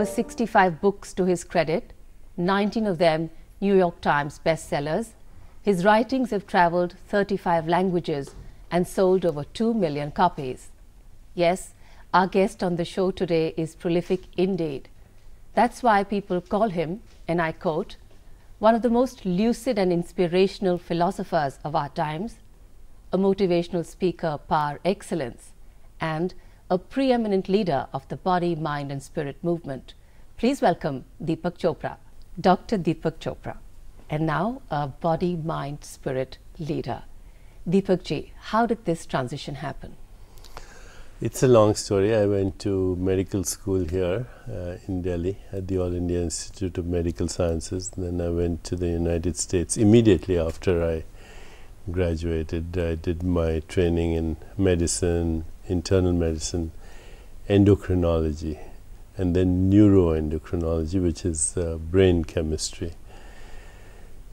65 books to his credit, 19 of them New York Times bestsellers. His writings have traveled 35 languages and sold over 2 million copies. Yes, our guest on the show today is prolific indeed. That's why people call him, and I quote, one of the most lucid and inspirational philosophers of our times, a motivational speaker par excellence, and a preeminent leader of the body, mind and spirit movement. Please welcome Deepak Chopra, Dr. Deepak Chopra, and now a body, mind, spirit leader. Deepak ji, how did this transition happen? It's a long story. I went to medical school here in Delhi at the All India Institute of Medical Sciences. Then I went to the United States immediately after I graduated. I did my training in medicine, internal medicine, endocrinology, and then neuroendocrinology, which is brain chemistry.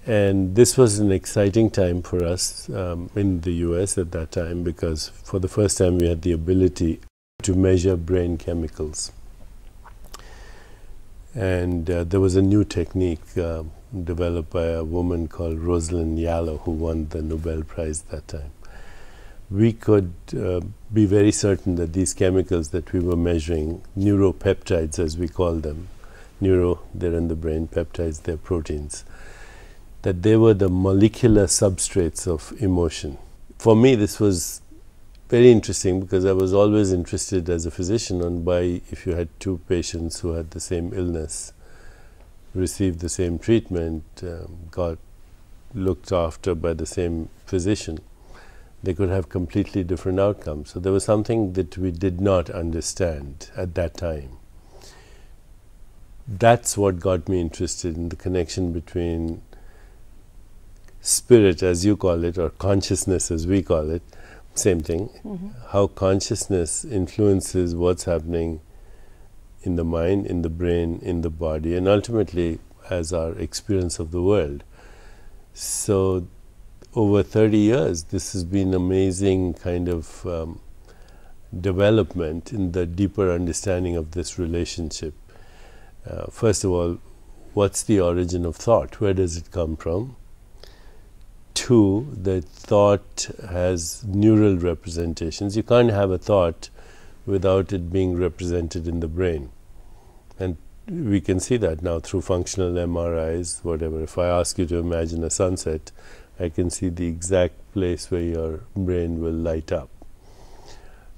And this was an exciting time for us in the US at that time, because for the first time we had the ability to measure brain chemicals. And there was a new technique developed by a woman called Rosalind Yallow, who won the Nobel Prize that time. We could be very certain that these chemicals that we were measuring, neuropeptides as we call them, neuro, they're in the brain, peptides, they're proteins, that they were the molecular substrates of emotion. For me, this was very interesting because I was always interested as a physician on why, if you had two patients who had the same illness, received the same treatment, got looked after by the same physician, they could have completely different outcomes. So there was something that we did not understand at that time. That's what got me interested in the connection between spirit, as you call it, or consciousness as we call it, same thing, how consciousness influences what's happening in the mind, in the brain, in the body, and ultimately as our experience of the world. So over 30 years, this has been amazing kind of development in the deeper understanding of this relationship. First of all, what's the origin of thought? Where does it come from? Two, that thought has neural representations. You can't have a thought without it being represented in the brain. And we can see that now through functional MRIs, whatever. If I ask you to imagine a sunset, I can see the exact place where your brain will light up.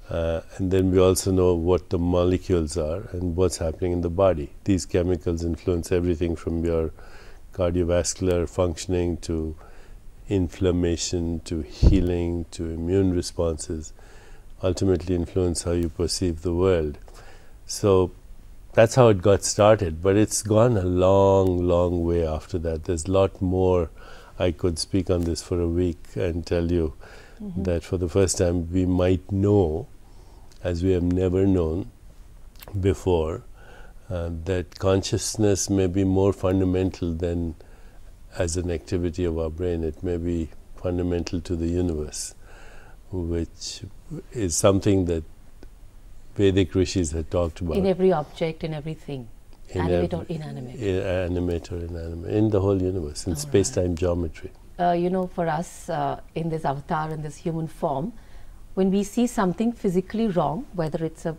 And then we also know what the molecules are and what's happening in the body. These chemicals influence everything from your cardiovascular functioning to inflammation to healing to immune responses, ultimately influence how you perceive the world. So that's how it got started, but it's gone a long, long way after that. There's a lot more. I could speak on this for a week and tell you that for the first time we might know, as we have never known before, that consciousness may be more fundamental than as an activity of our brain. It may be fundamental to the universe, which is something that Vedic rishis had talked about. In every object, in everything. Animate or inanimate? Animate or inanimate, in the whole universe, in space-time geometry. You know, for us in this avatar, in this human form, when we see something physically wrong, whether it's a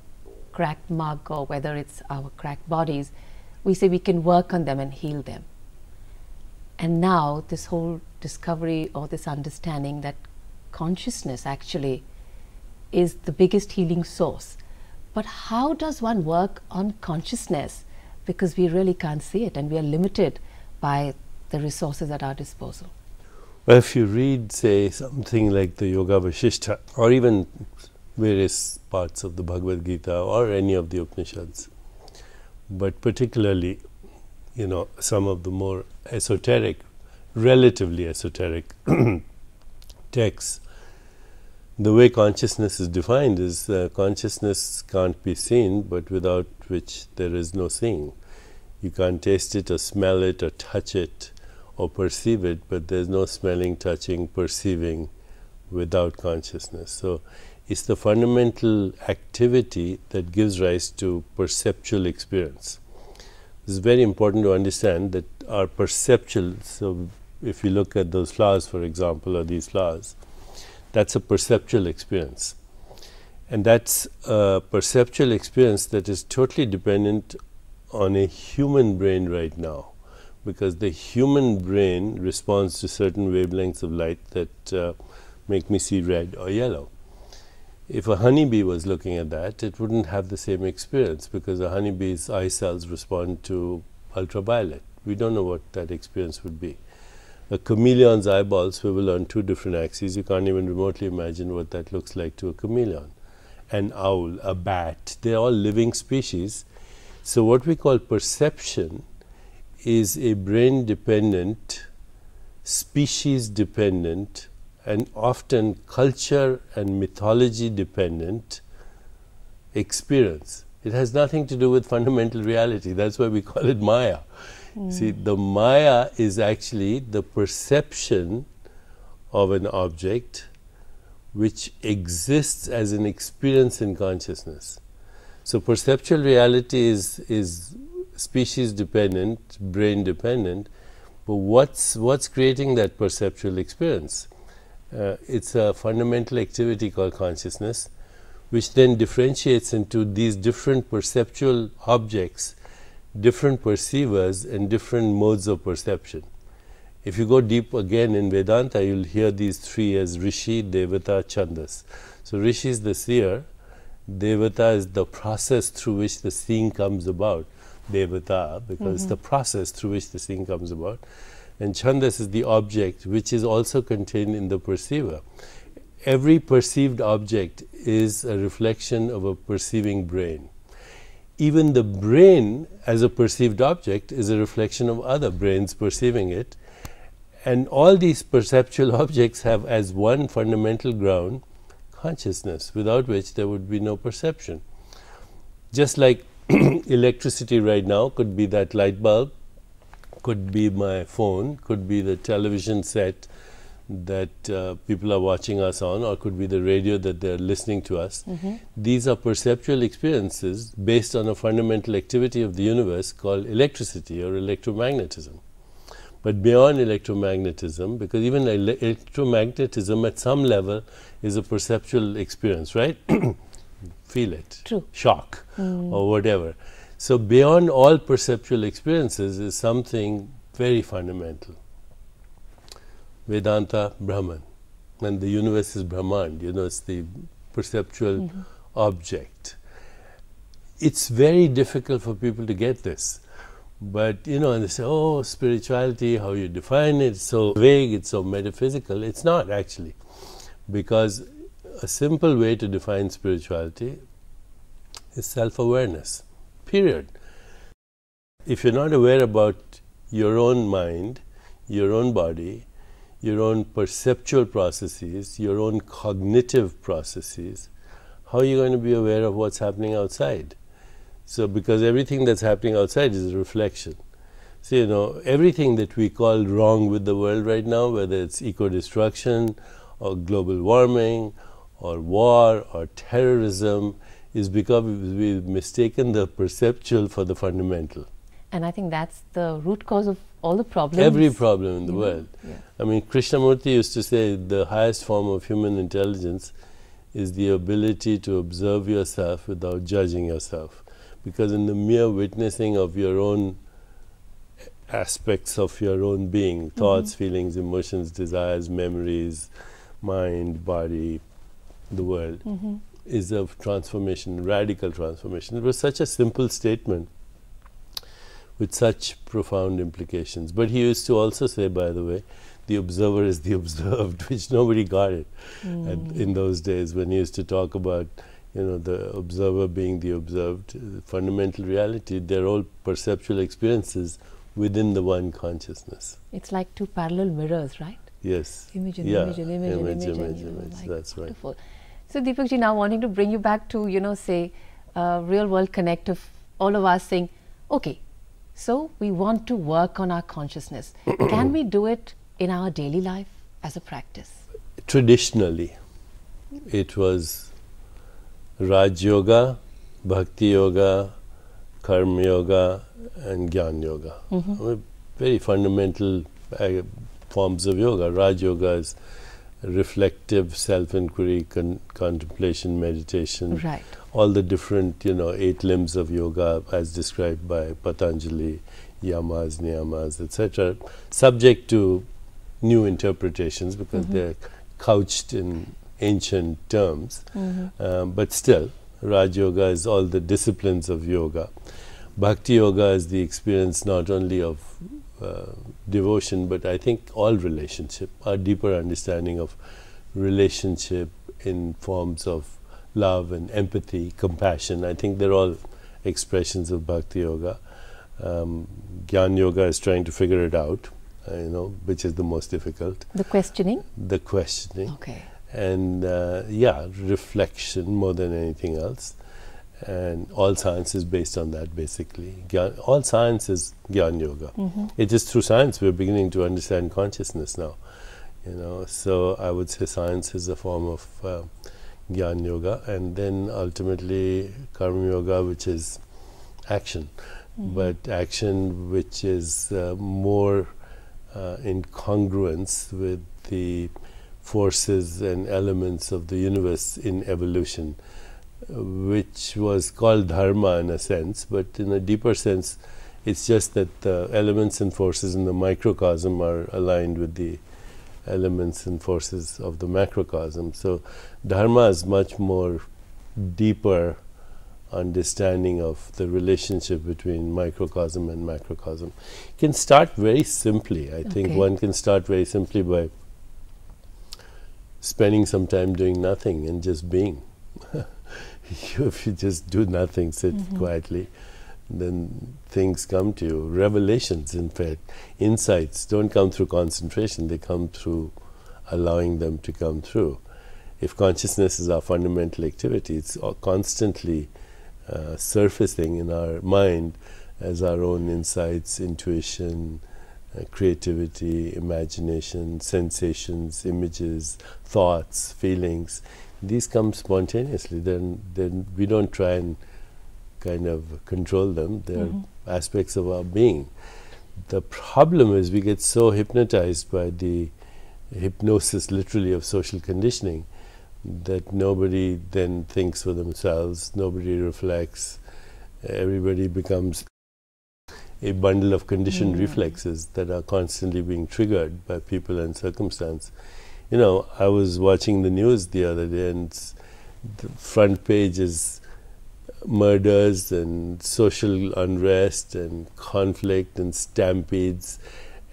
cracked mug or whether it's our cracked bodies, we say we can work on them and heal them. And now this whole discovery or this understanding that consciousness actually is the biggest healing source. But how does one work on consciousness? Because we really can't see it and we are limited by the resources at our disposal. Well, if you read, say, something like the Yoga Vasishtha or even various parts of the Bhagavad Gita or any of the Upanishads, but particularly, you know, some of the more esoteric, relatively esoteric texts, the way consciousness is defined is consciousness can't be seen, but without which there is no seeing. You can't taste it or smell it or touch it or perceive it, but there's no smelling, touching, perceiving without consciousness. So it's the fundamental activity that gives rise to perceptual experience. It's very important to understand that our perceptual, so if you look at those flowers, for example, or these flowers, that's a perceptual experience. And that's a perceptual experience that is totally dependent on a human brain right now, because the human brain responds to certain wavelengths of light that make me see red or yellow. If a honeybee was looking at that, it wouldn't have the same experience, because a honeybee's eye cells respond to ultraviolet. We don't know what that experience would be. A chameleon's eyeballs swivel on two different axes. You can't even remotely imagine what that looks like to a chameleon. An owl, a bat, they're all living species. So what we call perception is a brain-dependent, species-dependent, and often culture and mythology-dependent experience. It has nothing to do with fundamental reality. That's why we call it Maya. See, the Maya is actually the perception of an object which exists as an experience in consciousness. So perceptual reality is species-dependent, brain-dependent, but what's creating that perceptual experience? It's a fundamental activity called consciousness, which then differentiates into these different perceptual objects, different perceivers, and different modes of perception. If you go deep again in Vedanta, you'll hear these three as Rishi, Devata, Chandas. So Rishi is the seer, Devata is the process through which the seeing comes about, Devata, because the process through which the seeing comes about, and Chandas is the object which is also contained in the perceiver. Every perceived object is a reflection of a perceiving brain. Even the brain as a perceived object is a reflection of other brains perceiving it. And all these perceptual objects have as one fundamental ground consciousness, without which there would be no perception. Just like electricity right now could be that light bulb, could be my phone, could be the television set that people are watching us on, or could be the radio that they're listening to us. These are perceptual experiences based on a fundamental activity of the universe called electricity or electromagnetism. But beyond electromagnetism, because even electromagnetism at some level is a perceptual experience, right? Feel it, True. Shock, or whatever. So beyond all perceptual experiences is something very fundamental. Vedanta, Brahman, and the universe is Brahman, you know, it's the perceptual object. It's very difficult for people to get this. But, you know, and they say, oh, spirituality, how you define it, it's so vague, it's so metaphysical. It's not actually. Because a simple way to define spirituality is self-awareness, period. If you're not aware about your own mind, your own body, your own perceptual processes, your own cognitive processes, how are you going to be aware of what's happening outside? So, because everything that's happening outside is a reflection. So, you know, everything that we call wrong with the world right now, whether it's eco-destruction or global warming or war or terrorism, is because we've mistaken the perceptual for the fundamental. And I think that's the root cause of all the problems. Every problem in the world. Yeah. I mean, Krishnamurti used to say the highest form of human intelligence is the ability to observe yourself without judging yourself. Because in the mere witnessing of your own aspects of your own being, thoughts, feelings, emotions, desires, memories, mind, body, the world, is a transformation, radical transformation. It was such a simple statement with such profound implications. But he used to also say, by the way, the observer is the observed, which nobody got it in those days when he used to talk about, you know, the observer being the observed. Fundamental reality, they're all perceptual experiences within the one consciousness. It's like two parallel mirrors, right? Yes. Image and Yeah. image and image and image. Image, and image. like That's right. beautiful. So Deepak ji, now wanting to bring you back to, you know, say, real world connect of all of us saying, okay, so we want to work on our consciousness. Can we do it in our daily life as a practice? Traditionally, it was Raj Yoga, Bhakti Yoga, Karma Yoga and Jnana Yoga. Very fundamental forms of yoga. Raj Yoga is reflective self-inquiry, contemplation, meditation. Right. All the different, 8 limbs of yoga as described by Patanjali, yamas, niyamas, etc., subject to new interpretations because they're couched in ancient terms. But still, Raj Yoga is all the disciplines of yoga. Bhakti Yoga is the experience not only of devotion, but I think all relationship, a deeper understanding of relationship in forms of love and empathy, compassion. I think they're all expressions of Bhakti Yoga. Jnana Yoga is trying to figure it out, which is the most difficult. The questioning? The questioning. Okay. And reflection more than anything else. And all science is based on that, basically. All science is Jnana Yoga. It is through science we're beginning to understand consciousness now. So I would say science is a form of Jnana Yoga, and then ultimately Karma Yoga, which is action. But action which is more in congruence with the forces and elements of the universe in evolution, which was called dharma in a sense, but in a deeper sense it's just that the elements and forces in the microcosm are aligned with the elements and forces of the macrocosm. So dharma is much more deeper understanding of the relationship between microcosm and macrocosm. It can start very simply. I think one can start very simply by spending some time doing nothing and just being. If you just do nothing, sit quietly, then things come to you. Revelations, in fact, insights don't come through concentration, they come through allowing them to come through. If consciousness is our fundamental activity, it's constantly surfacing in our mind as our own insights, intuition, creativity, imagination, sensations, images, thoughts, feelings. These come spontaneously. Then we don't try and kind of control them. They're aspects of our being. The problem is we get so hypnotized by the hypnosis, literally, of social conditioning, that nobody then thinks for themselves, nobody reflects, everybody becomes a bundle of conditioned reflexes that are constantly being triggered by people and circumstance. I was watching the news the other day, and the front page is murders and social unrest and conflict and stampedes,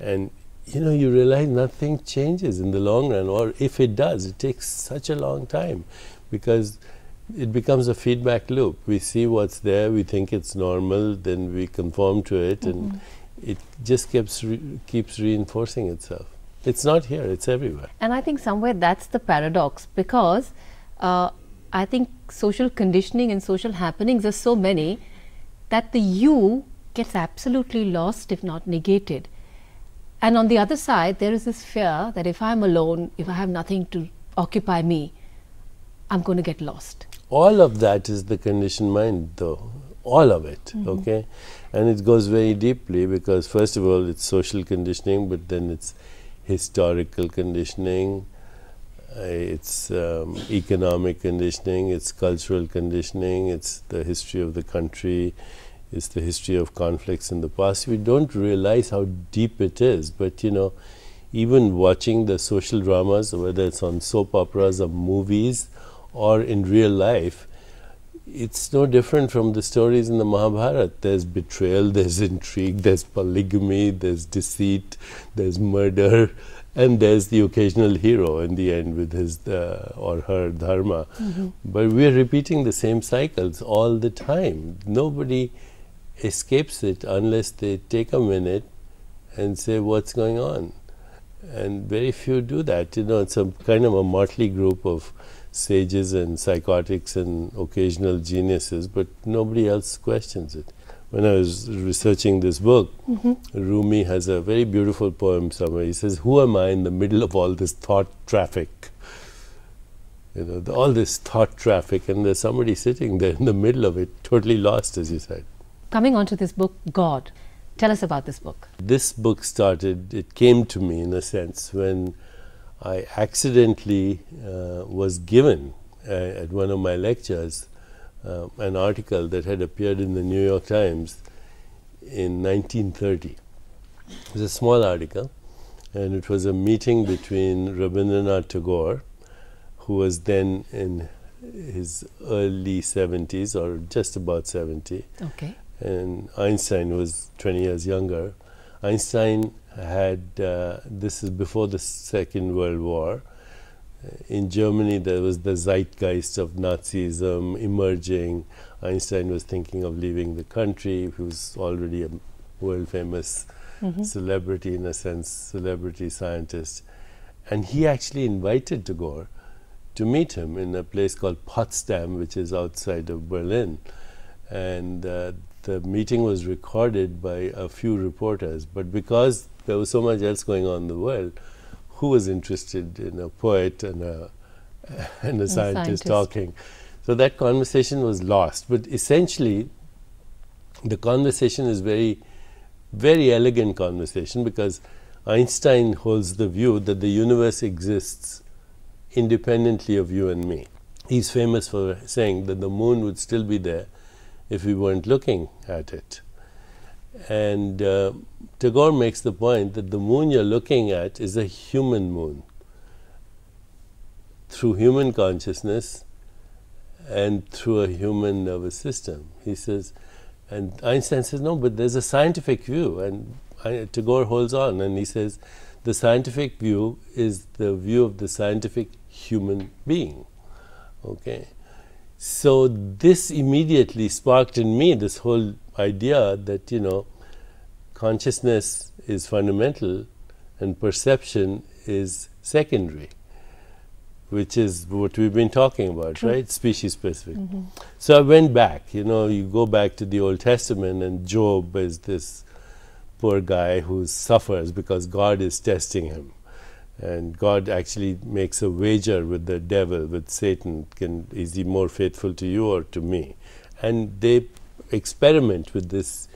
and you realize nothing changes in the long run, or if it does, it takes such a long time, because it becomes a feedback loop. We see what's there, we think it's normal, then we conform to it, and it just keeps reinforcing itself. It's not here, it's everywhere. And I think somewhere that's the paradox, because I think social conditioning and social happenings are so many that the you gets absolutely lost, if not negated. And on the other side, there is this fear that if I'm alone, if I have nothing to occupy me, I'm going to get lost. All of that is the conditioned mind, though. All of it, okay? And it goes very deeply, because first of all, it's social conditioning, but then it's historical conditioning, it's economic conditioning, it's cultural conditioning, it's the history of the country, it's the history of conflicts in the past. We don't realize how deep it is, but even watching the social dramas, whether it's on soap operas or movies or in real life, it's no different from the stories in the Mahabharata. There's betrayal, there's intrigue, there's polygamy, there's deceit, there's murder, and there's the occasional hero in the end with his or her dharma. But we're repeating the same cycles all the time. Nobody escapes it unless they take a minute and say, what's going on? And very few do that. It's a kind of a motley group of sages and psychotics and occasional geniuses, but nobody else questions it. When I was researching this book, Rumi has a very beautiful poem somewhere. He says, who am I in the middle of all this thought traffic? All this thought traffic, and there's somebody sitting there in the middle of it, totally lost, as you said. coming on to this book, God. Tell us about this book. This book started, it came to me in a sense when I accidentally was given at one of my lectures an article that had appeared in the New York Times in 1930. It was a small article, and it was a meeting between Rabindranath Tagore, who was then in his early 70s or just about 70. Okay. And Einstein was 20 years younger. Einstein had, this is before the Second World War. In Germany, there was the zeitgeist of Nazism emerging. Einstein was thinking of leaving the country. He was already a world-famous celebrity, in a sense, celebrity scientist. And he actually invited Tagore to meet him in a place called Potsdam, which is outside of Berlin. And the meeting was recorded by a few reporters. But because there was so much else going on in the world, who was interested in a poet and a scientist talking? So that conversation was lost. But essentially, the conversation is very elegant conversation, because Einstein holds the view that the universe exists independently of you and me. He's famous for saying that the moon would still be there if we weren't looking at it. And Tagore makes the point that the moon you're looking at is a human moon. Through human consciousness and through a human nervous system. He says, and Einstein says, no, but there's a scientific view. And Tagore holds on and he says, the scientific view is the view of the scientific human being. Okay. So this immediately sparked in me this whole idea that, you know, consciousness is fundamental and perception is secondary, which is what we've been talking about, right? Species specific. So I went back, you know, you go back to the Old Testament, and Job is this poor guy who suffers because God is testing him. And God actually makes a wager with the devil, with Satan. Is he more faithful to you or to me? And they experiment with this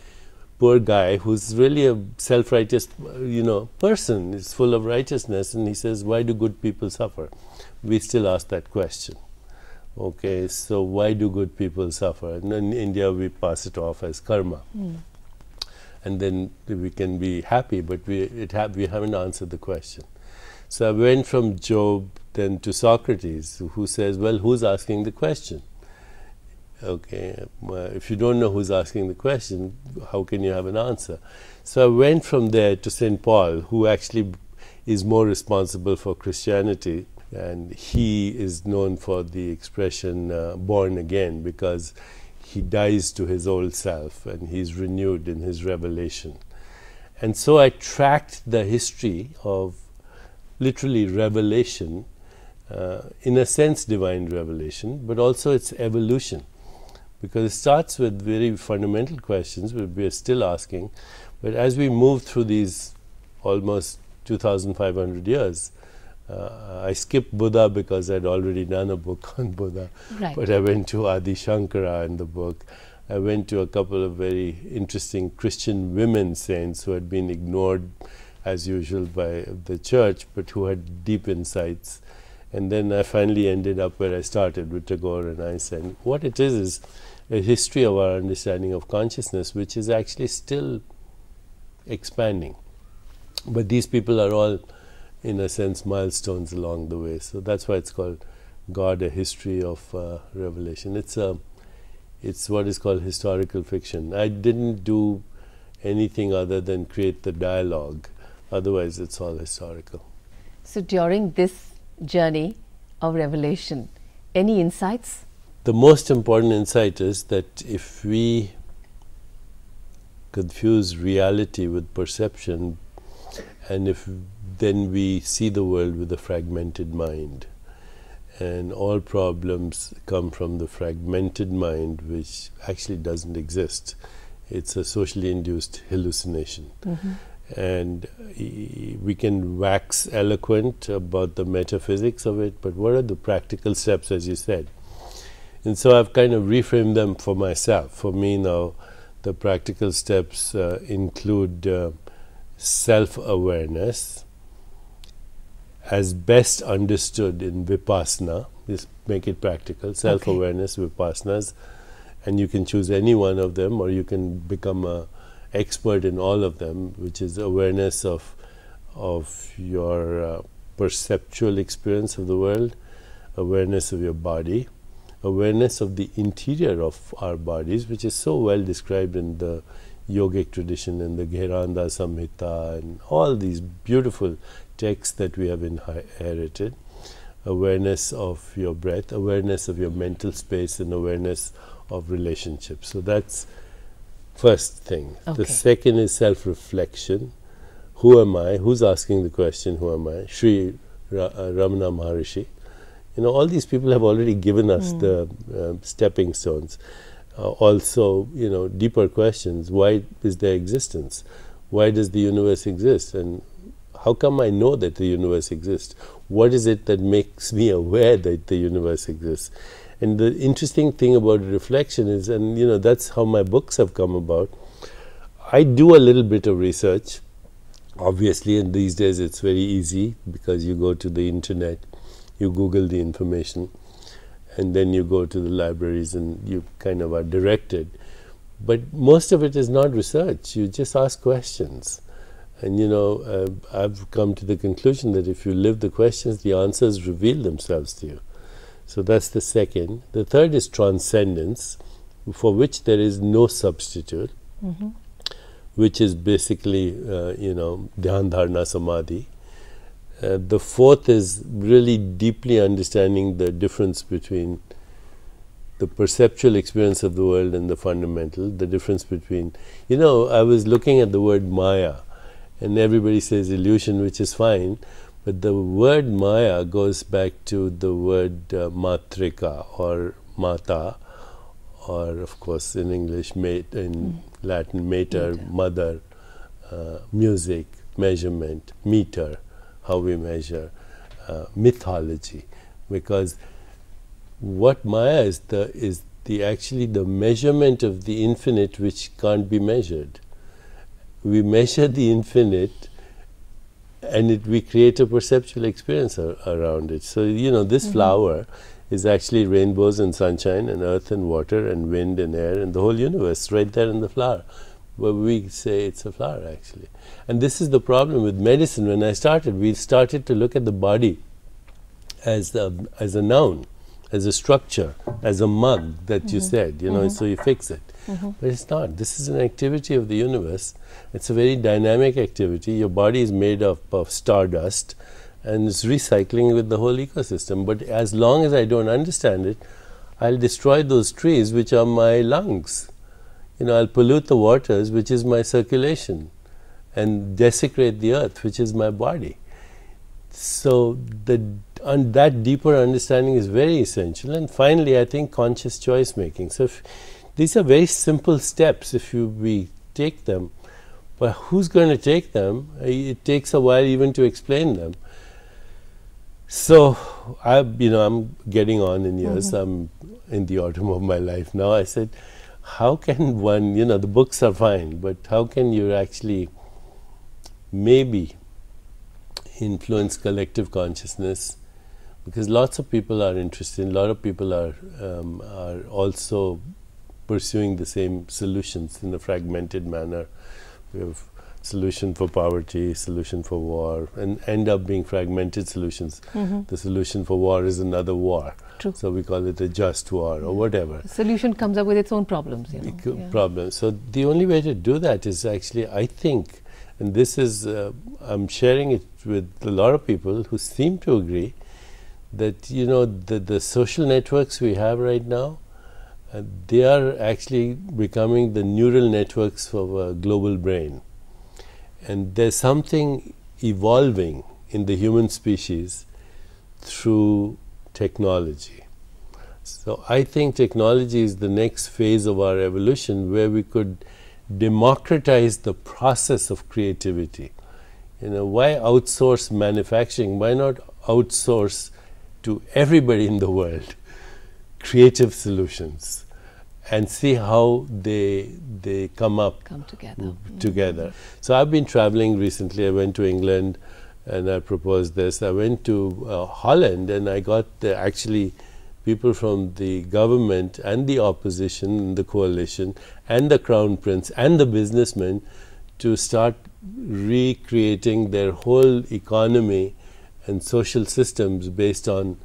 poor guy who's really a self-righteous, you know, person. He's full of righteousness, and he says, why do good people suffer? We still ask that question. Okay, so why do good people suffer? And in India, we pass it off as karma. And then we can be happy, but we haven't answered the question. So I went from Job then to Socrates, who says, well, who's asking the question? Okay, if you don't know who's asking the question, how can you have an answer? So I went from there to St. Paul, who actually is more responsible for Christianity, and he is known for the expression born again, because he dies to his old self and he's renewed in his revelation. And so I tracked the history of literally revelation, in a sense divine revelation, but also its evolution. Because it starts with very fundamental questions which we are still asking, but as we move through these almost 2,500 years, I skipped Buddha because I'd already done a book on Buddha, but I went to Adi Shankara in the book. I went to a couple of very interesting Christian women saints who had been ignored as usual by the church, but who had deep insights. And then I finally ended up where I started, with Tagore and Einstein. What it is a history of our understanding of consciousness, which is actually still expanding. But these people are all, in a sense, milestones along the way. So that's why it's called God, a history of revelation. It's what is called historical fiction. I didn't do anything other than create the dialogue. Otherwise, it's all historical. So during this journey of revelation, any insights? The most important insight is that if we confuse reality with perception, and if then we see the world with a fragmented mind, and all problems come from the fragmented mind, which actually doesn't exist. It's a socially induced hallucination. And we can wax eloquent about the metaphysics of it, but what are the practical steps, as you said? And so I've kind of reframed them for myself. For me now, The practical steps include self-awareness as best understood in Vipassana. Just make it practical. Self-awareness, Vipassanas, and you can choose any one of them, or you can become an expert in all of them, which is awareness of your perceptual experience of the world, awareness of your body, awareness of the interior of our bodies, which is so well described in the yogic tradition and the Gheranda Samhita and all these beautiful texts that we have inherited. Awareness of your breath, awareness of your mental space, and awareness of relationships. So that's first thing. The second is self-reflection. Who am I? Who's asking the question, who am I? Sri Ramana Maharishi. You know, all these people have already given us the stepping stones. Also, you know, deeper questions. Why is there existence? Why does the universe exist? And how come I know that the universe exists? What is it that makes me aware that the universe exists? And the interesting thing about reflection is, and you know, that's how my books have come about. I do a little bit of research, obviously, and these days it's very easy because you go to the internet, you Google the information, and then you go to the libraries and you kind of are directed. But most of it is not research. You just ask questions. And you know, I've come to the conclusion that if you live the questions, the answers reveal themselves to you. So that's the second. The third is transcendence, for which there is no substitute, which is basically, you know, dhyan dharana samadhi. The fourth is really deeply understanding the difference between the perceptual experience of the world and the fundamental, the difference between, you know, I was looking at the word Maya, and everybody says illusion, which is fine, but the word Maya goes back to the word matrika or mata, or of course in English, in Latin, mater, mother, music, measurement, meter, how we measure, mythology, because what Maya is actually the measurement of the infinite which can't be measured. We measure the infinite and we create a perceptual experience around it. So, you know, this flower is actually rainbows and sunshine and earth and water and wind and air and the whole universe right there in the flower. But we say it's a flower actually. And this is the problem with medicine. When I started, we started to look at the body as a noun, as a structure, as a mug that you said, you know, so you fix it. But it's not. This is an activity of the universe. It's a very dynamic activity. Your body is made up of stardust and it's recycling with the whole ecosystem. But as long as I don't understand it, I'll destroy those trees which are my lungs. You know, I'll pollute the waters, which is my circulation, and desecrate the earth, which is my body. So that deeper understanding is very essential. And finally, I think conscious choice making. So these are very simple steps if we take them, but who's going to take them? It takes a while even to explain them. So I'm getting on in years. I'm in the autumn of my life now. I said, how can one, you know, the books are fine, but how can you actually maybe influence collective consciousness? Because lots of people are interested, a lot of people are also pursuing the same solutions in a fragmented manner. We have solution for poverty, solution for war, and end up being fragmented solutions. The solution for war is another war. True. So we call it a just war or whatever. The solution comes up with its own problems. You know. Problems. So the only way to do that is actually, I think, and this is, I'm sharing it with a lot of people who seem to agree that, you know, the social networks we have right now, they are actually becoming the neural networks of a global brain. And there's something evolving in the human species through technology. So I think technology is the next phase of our evolution where we could democratize the process of creativity. You know, why outsource manufacturing? Why not outsource to everybody in the world creative solutions and see how they come together. together. So I've been traveling recently. I went to England and I proposed this. I went to Holland and I got actually people from the government and the opposition, the coalition, and the crown prince and the businessmen to start recreating their whole economy and social systems based on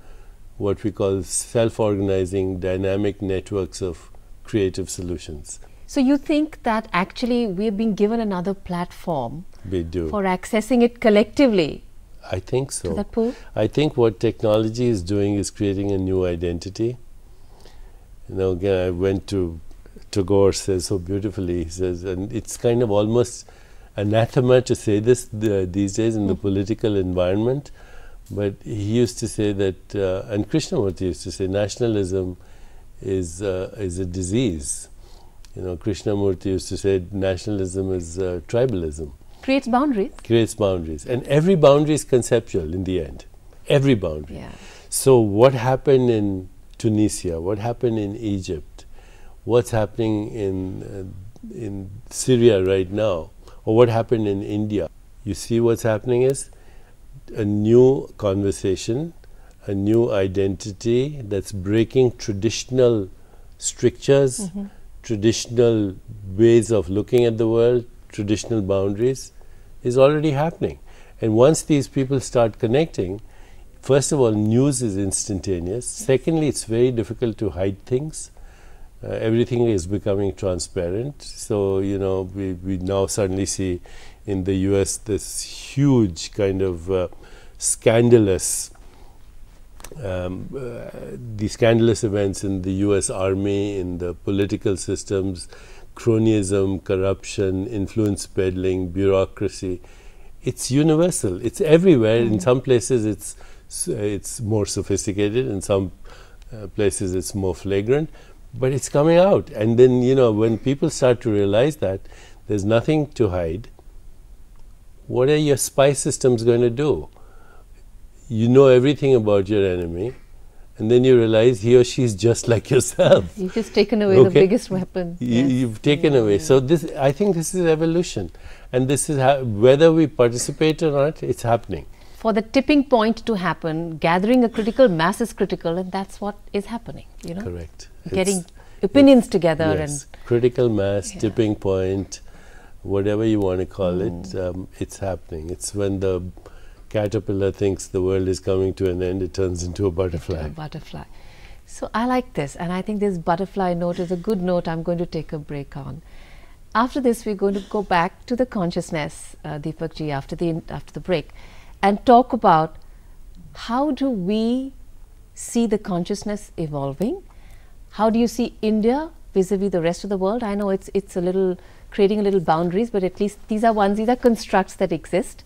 what we call self-organizing dynamic networks of creative solutions. So you think that actually we've been given another platform for accessing it collectively? I think so. To that pool? I think what technology is doing is creating a new identity. You know, again, I went to Tagore says so beautifully, he says, and it's kind of almost anathema to say this these days in the political environment, but he used to say that, and Krishnamurti used to say, nationalism is a disease. You know, Krishnamurti used to say nationalism is tribalism. Creates boundaries. Creates boundaries. And every boundary is conceptual in the end. Every boundary. Yeah. So what happened in Tunisia? What happened in Egypt? What's happening in Syria right now? Or what happened in India? You see what's happening is a new conversation, a new identity that's breaking traditional strictures, traditional ways of looking at the world, traditional boundaries, is already happening. And once these people start connecting, first of all, news is instantaneous. Secondly, it's very difficult to hide things. Everything is becoming transparent. So, you know, we now suddenly see in the US this huge kind of scandalous the scandalous events in the US Army, in the political systems, cronyism, corruption, influence peddling, bureaucracy. It's universal. It's everywhere. In some places it's more sophisticated. In some places it's more flagrant. But it's coming out. And then, you know, when people start to realize that there's nothing to hide, what are your spy systems going to do? You know everything about your enemy, and then you realize he or she is just like yourself. You've just taken away the biggest weapon. You've taken away. So this, I think this is evolution. And this is whether we participate or not, it's happening. For the tipping point to happen, gathering a critical mass is critical, and that's what is happening, you know? Correct. Getting opinions together. Yes, critical mass, tipping point, whatever you want to call it, it's happening. It's when the caterpillar thinks the world is coming to an end, it turns into a butterfly. So I like this, and I think this butterfly note is a good note I'm going to take a break on. After this, we're going to go back to the consciousness, Deepak ji, after the break, and talk about how do we see the consciousness evolving. How do you see India vis-a-vis the rest of the world? I know it's a little creating a little boundaries, but at least these are constructs that exist.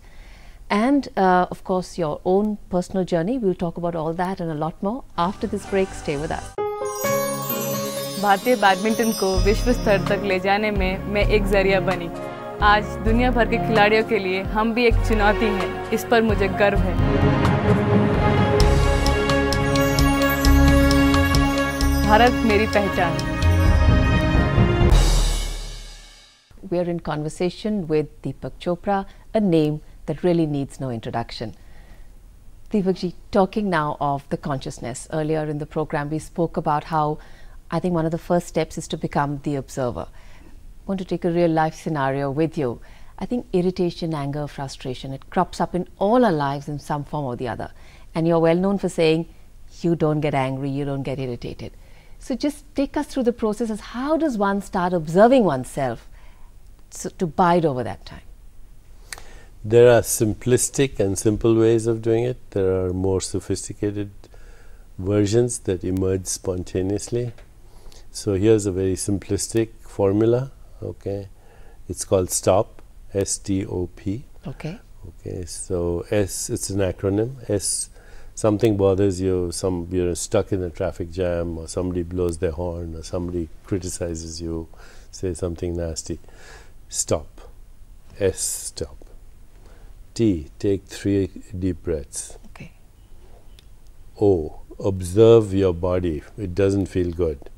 And of course, your own personal journey. We'll talk about all that and a lot more after this break. Stay with us. भारतीय badminton को विश्व स्तर तक ले जाने में मैं एक जरिया बनी। आज दुनिया भर के खिलाड़ियों के लिए हम भी एक चुनौती हैं। इस पर मुझे गर्व है। भारत मेरी पहचान। We are in conversation with Deepak Chopra, a name that really needs no introduction. Deepak ji, talking now of the consciousness. Earlier in the program, we spoke about how I think one of the first steps is to become the observer. I want to take a real life scenario with you. I think irritation, anger, frustration, it crops up in all our lives in some form or the other. And you're well known for saying, you don't get angry, you don't get irritated. So just take us through the process as how does one start observing oneself to bide over that time? There are simplistic and simple ways of doing it. There are more sophisticated versions that emerge spontaneously. So here's a very simplistic formula. Okay, it's called STOP, S-T-O-P. Okay. Okay, so S, it's an acronym. S, something bothers you, you're stuck in a traffic jam, or somebody blows their horn, or somebody criticizes you, say something nasty. Stop. S, stop. T, take 3 deep breaths. Okay. O, observe your body. It doesn't feel good.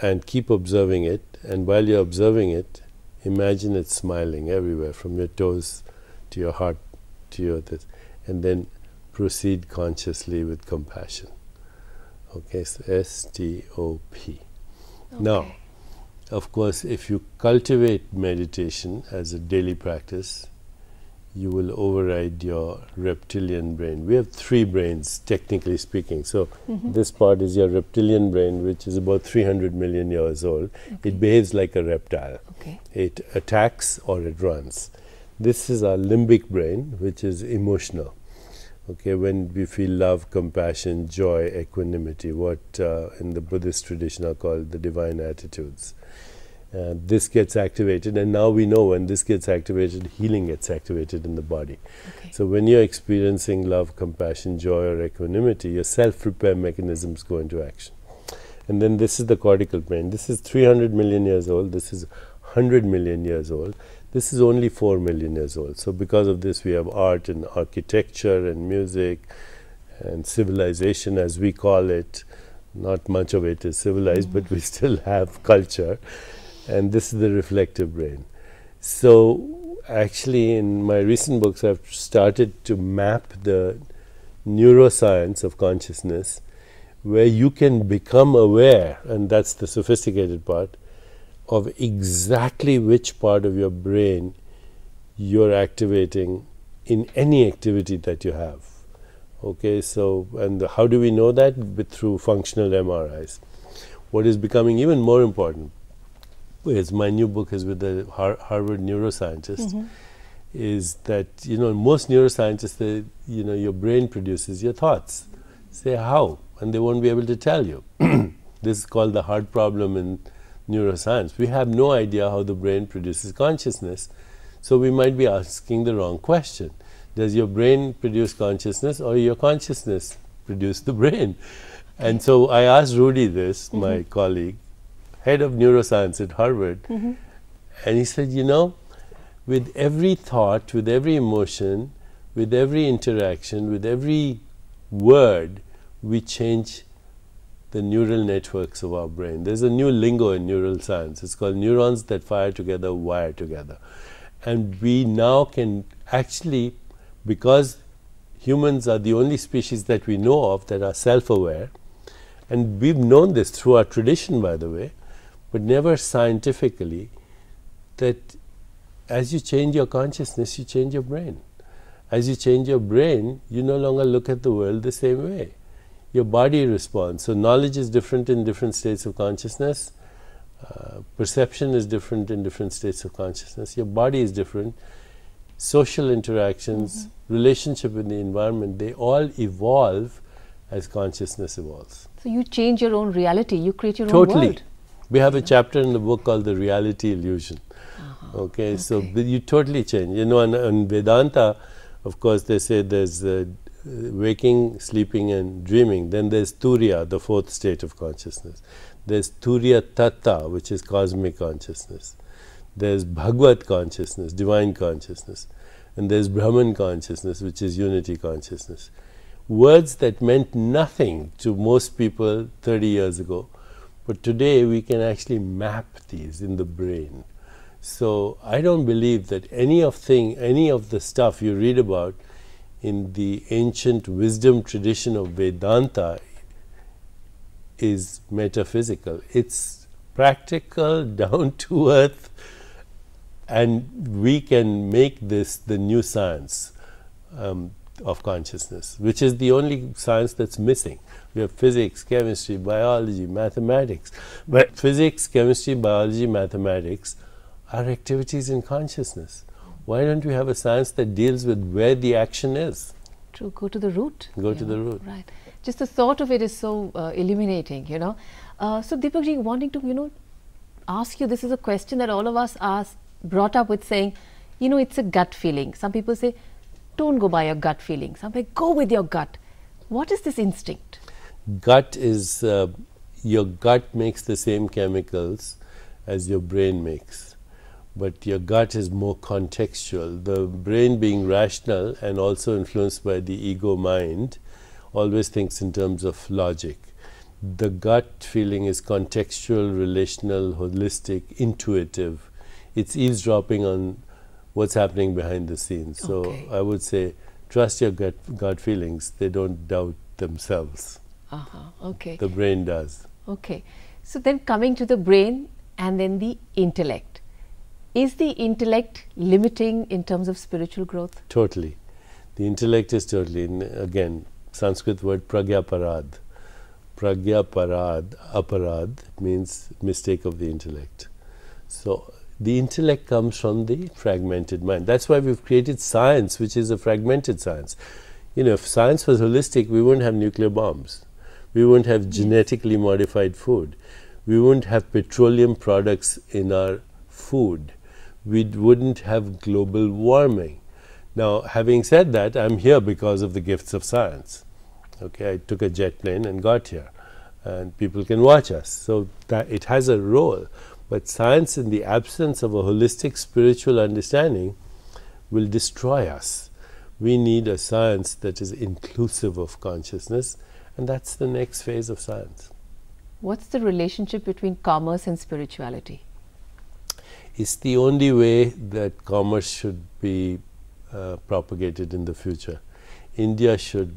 and keep observing it. And while you're observing it, imagine it smiling everywhere, from your toes to your heart to your this, and then proceed consciously with compassion. Okay, so S-T-O-P. Okay. Now, of course, if you cultivate meditation as a daily practice, you will override your reptilian brain. We have 3 brains, technically speaking. So this part is your reptilian brain, which is about 300 million years old. Okay. It behaves like a reptile. Okay. It attacks or it runs. This is our limbic brain, which is emotional. Okay, when we feel love, compassion, joy, equanimity, what in the Buddhist tradition are called the divine attitudes. This gets activated, and now we know when this gets activated, healing gets activated in the body. Okay. So when you're experiencing love, compassion, joy, or equanimity, your self-repair mechanisms go into action. And then this is the cortical brain. This is 300 million years old. This is 100 million years old. This is only 4 million years old. So because of this, we have art and architecture and music and civilization, as we call it. Not much of it is civilized, but we still have culture. And this is the reflective brain. So actually, in my recent books, I've started to map the neuroscience of consciousness, where you can become aware, and that's the sophisticated part, of exactly which part of your brain you're activating in any activity that you have. Okay, so, and how do we know that? Through functional MRIs. What is becoming even more important is, my new book is with the Harvard neuroscientist, is that, you know, most neuroscientists say, you know, your brain produces your thoughts. Say how? And they won't be able to tell you. This is called the hard problem in neuroscience. We have no idea how the brain produces consciousness, so we might be asking the wrong question. Does your brain produce consciousness, or your consciousness produce the brain? And so I asked Rudy this, my colleague, head of neuroscience at Harvard, and he said, you know, with every thought, with every emotion, with every interaction, with every word, we change the neural networks of our brain. There's a new lingo in neural science. It's called neurons that fire together, wire together. And we now can actually, because humans are the only species that we know of that are self-aware, and we've known this through our tradition, by the way, but never scientifically, that as you change your consciousness, you change your brain. As you change your brain, you no longer look at the world the same way. Your body responds. So knowledge is different in different states of consciousness. Perception is different in different states of consciousness. Your body is different. Social interactions, relationship with the environment, they all evolve as consciousness evolves. So you change your own reality. You create your own Totally. world. We have a chapter in the book called The Reality Illusion. Okay, so you totally change. You know, and Vedanta, of course, they say there's waking, sleeping, and dreaming. Then there's Turiya, the 4th state of consciousness. There's Turiya Tatta, which is cosmic consciousness. There's Bhagavad consciousness, divine consciousness. And there's Brahman consciousness, which is unity consciousness. Words that meant nothing to most people 30 years ago. But today we can actually map these in the brain. So I don't believe that any of the stuff you read about in the ancient wisdom tradition of Vedanta is metaphysical. It's practical, down to earth, and we can make this the new science of consciousness, which is the only science that's missing. We have physics, chemistry, biology, mathematics. But physics, chemistry, biology, mathematics are activities in consciousness. Why don't we have a science that deals with where the action is? True, go to the root. Go to the root. Right. Just the thought of it is so illuminating, you know. So Deepak ji, wanting to, you know, ask you, this is a question that all of us are brought up with, saying, you know, it's a gut feeling. Some people say, don't go by your gut feeling. Some say, go with your gut. What is this instinct? Gut is, your gut makes the same chemicals as your brain makes. But your gut is more contextual. The brain, being rational and also influenced by the ego mind, always thinks in terms of logic. The gut feeling is contextual, relational, holistic, intuitive. It's eavesdropping on what's happening behind the scenes. Okay. So I would say, trust your gut feelings. They don't doubt themselves. Okay. The brain does. Okay. So then coming to the brain and then the intellect. Is the intellect limiting in terms of spiritual growth? Totally. The intellect is totally, again, Sanskrit word pragyaparad. Pragyaparad, aparad, means mistake of the intellect. So the intellect comes from the fragmented mind. That's why we've created science, which is a fragmented science. You know, if science was holistic, we wouldn't have nuclear bombs. We wouldn't have genetically modified food. We wouldn't have petroleum products in our food. We wouldn't have global warming. Now, having said that, I'm here because of the gifts of science. Okay, I took a jet plane and got here, and people can watch us. So that it has a role. But science, in the absence of a holistic spiritual understanding, will destroy us. We need a science that is inclusive of consciousness, and that's the next phase of science. What's the relationship between commerce and spirituality? It's the only way that commerce should be propagated in the future. India should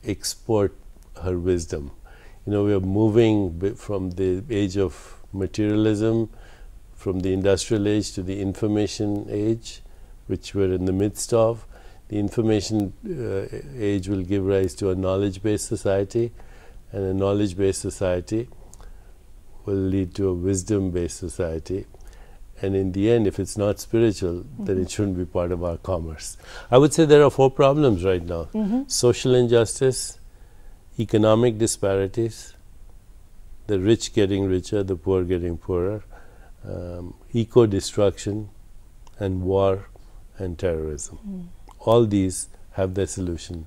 export her wisdom. You know, we are moving from the age of materialism, from the industrial age to the information age, which we're in the midst of. The information age will give rise to a knowledge-based society, and a knowledge-based society will lead to a wisdom-based society. And in the end, if it's not spiritual, then it shouldn't be part of our commerce. I would say there are 4 problems right now. Social injustice, economic disparities, the rich getting richer, the poor getting poorer, eco-destruction, and war and terrorism. All these have their solution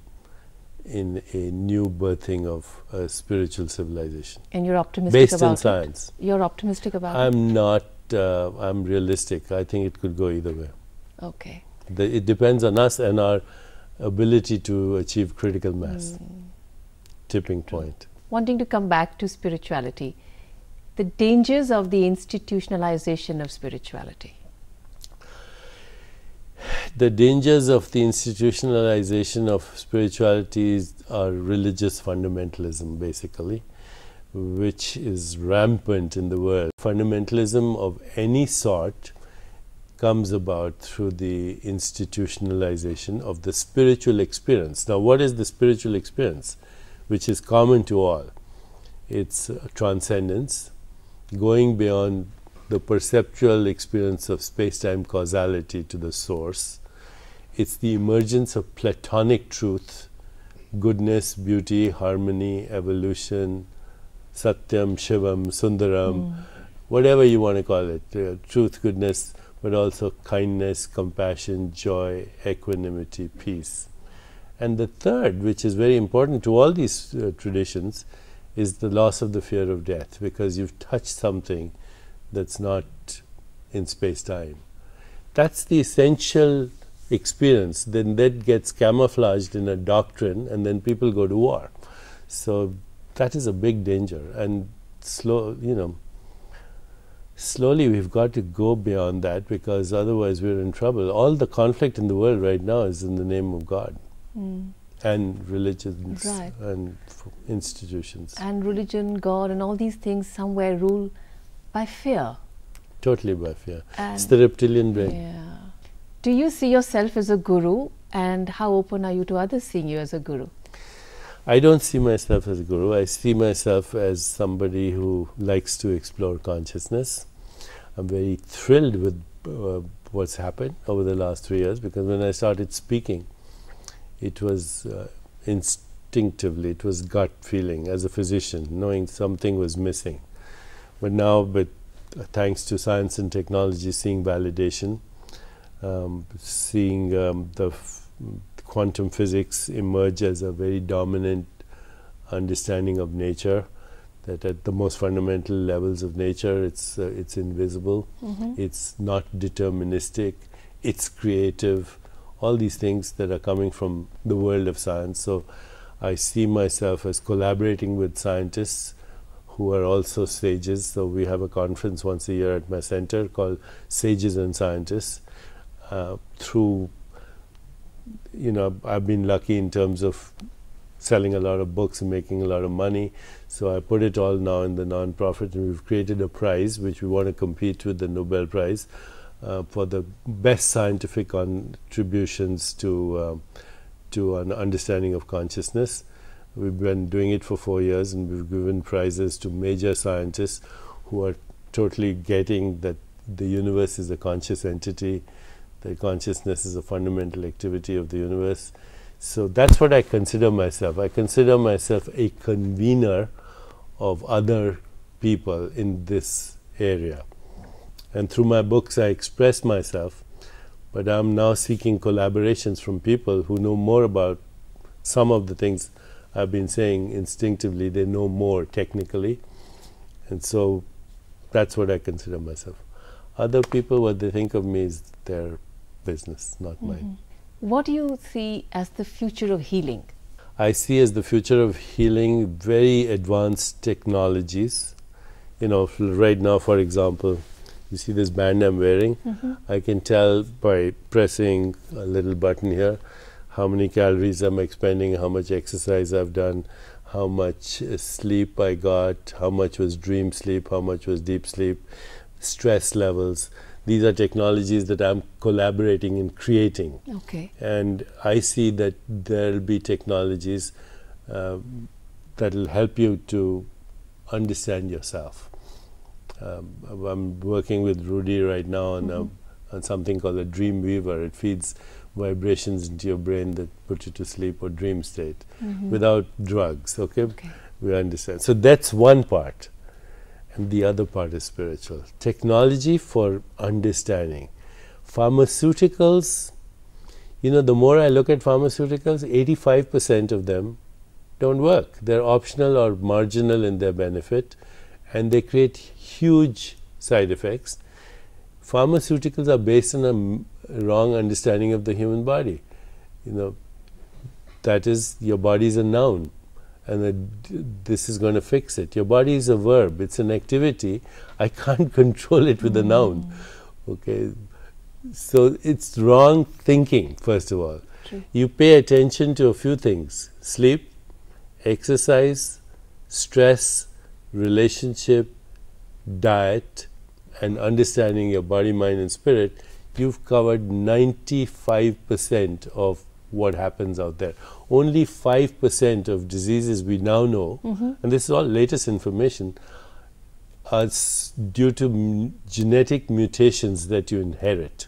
in a new birthing of a spiritual civilization. And you're optimistic based about in science. You're optimistic about it? I'm not. I'm realistic. I think it could go either way. Okay. It depends on us and our ability to achieve critical mass. Tipping point. Wanting to come back to spirituality, the dangers of the institutionalization of spirituality. The dangers of the institutionalization of spirituality are religious fundamentalism, basically, which is rampant in the world. Fundamentalism of any sort comes about through the institutionalization of the spiritual experience. Now, what is the spiritual experience, which is common to all? It's transcendence, going beyond the perceptual experience of space-time causality to the source. It's the emergence of Platonic truth, goodness, beauty, harmony, evolution, Satyam, Shivam, Sundaram, whatever you want to call it, truth, goodness, but also kindness, compassion, joy, equanimity, peace. And the third, which is very important to all these traditions, is the loss of the fear of death, because you've touched something that's not in space-time. That's the essential experience. Then that gets camouflaged in a doctrine, and then people go to war. So that is a big danger, and slowly we've got to go beyond that, because otherwise we're in trouble. All the conflict in the world right now is in the name of God and religions and institutions. And religion, God, and all these things somewhere rule by fear. Totally by fear. And it's the reptilian brain. Yeah. Do you see yourself as a guru, and how open are you to others seeing you as a guru? I don't see myself as a guru. I see myself as somebody who likes to explore consciousness. I'm very thrilled with what's happened over the last 3 years, because when I started speaking, it was instinctively, it was gut feeling as a physician, knowing something was missing. But now, thanks to science and technology, seeing validation, seeing the quantum physics emerge as a very dominant understanding of nature, that at the most fundamental levels of nature, it's invisible, it's not deterministic, it's creative, all these things that are coming from the world of science. So I see myself as collaborating with scientists who are also sages. So we have a conference once a year at my center called Sages and Scientists. Through, I've been lucky in terms of selling a lot of books and making a lot of money. So I put it all now in the non-profit, and we've created a prize which we want to compete with the Nobel Prize for the best scientific contributions to an understanding of consciousness. We've been doing it for 4 years, and we've given prizes to major scientists who are totally getting that the universe is a conscious entity, that consciousness is a fundamental activity of the universe. So that's what I consider myself. I consider myself a convener of other people in this area. And through my books I express myself, but I'm now seeking collaborations from people who know more about some of the things I've been saying instinctively. They know more technically, and so that's what I consider myself. Other people, what they think of me is their business, not mine. What do you see as the future of healing? I see as the future of healing very advanced technologies. Right now, for example, you see this band I'm wearing? I can tell by pressing a little button here how many calories I'm expending, how much exercise I've done, how much sleep I got, how much was dream sleep, how much was deep sleep, stress levels. These are technologies that I'm collaborating in creating. Okay. And I see that there will be technologies that will help you to understand yourself. I'm working with Rudy right now on something called a dream weaver. It feeds vibrations into your brain that put you to sleep or dream state without drugs. Okay? We understand. So that's one part. And the other part is spiritual. Technology for understanding. Pharmaceuticals, the more I look at pharmaceuticals, 85% of them don't work. They're optional or marginal in their benefit, and they create huge side effects. Pharmaceuticals are based on a wrong understanding of the human body. That is, your body is a noun, and that this is going to fix it. Your body is a verb. It's an activity. I can't control it with a noun. Okay, so it's wrong thinking, first of all. True. You pay attention to a few things: sleep, exercise, stress, relationship, diet, and understanding your body, mind, and spirit. You've covered 95% of what happens out there. Only 5% of diseases we now know, and this is all latest information, are due to genetic mutations that you inherit.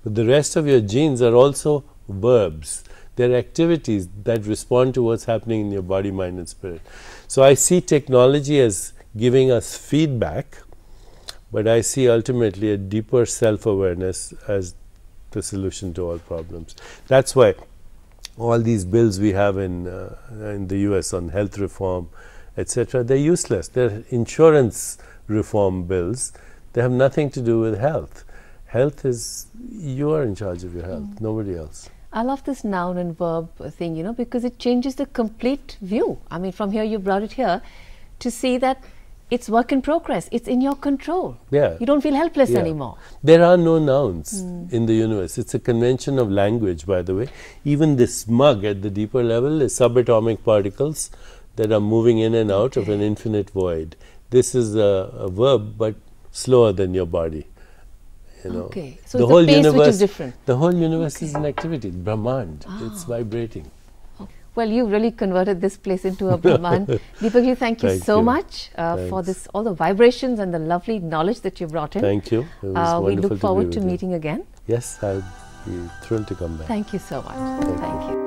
But the rest of your genes are also verbs. They're activities that respond to what's happening in your body, mind, and spirit. So I see technology as giving us feedback, but I see ultimately a deeper self-awareness as the solution to all problems. That's why all these bills we have in the US on health reform, etc., they're useless. They're insurance reform bills. They have nothing to do with health. Health is, you are in charge of your health, nobody else. I love this noun and verb thing, because it changes the complete view. I mean, from here, you brought it here to see that it's work in progress. It's in your control. Yeah. You don't feel helpless anymore. There are no nouns in the universe. It's a convention of language, by the way. Even this smug at the deeper level is subatomic particles that are moving in and out of an infinite void. This is a verb, but slower than your body. Okay. So the it's whole the pace universe, which is different. The whole universe is an activity, Brahmand. It's vibrating. Well, you really converted this place into a Brahman. Deepak, thank you so much for this, all the vibrations and the lovely knowledge that you brought in. Thank you. It was we wonderful look forward to be with meeting again. Yes, I'll be thrilled to come back. Thank you so much. Thank you.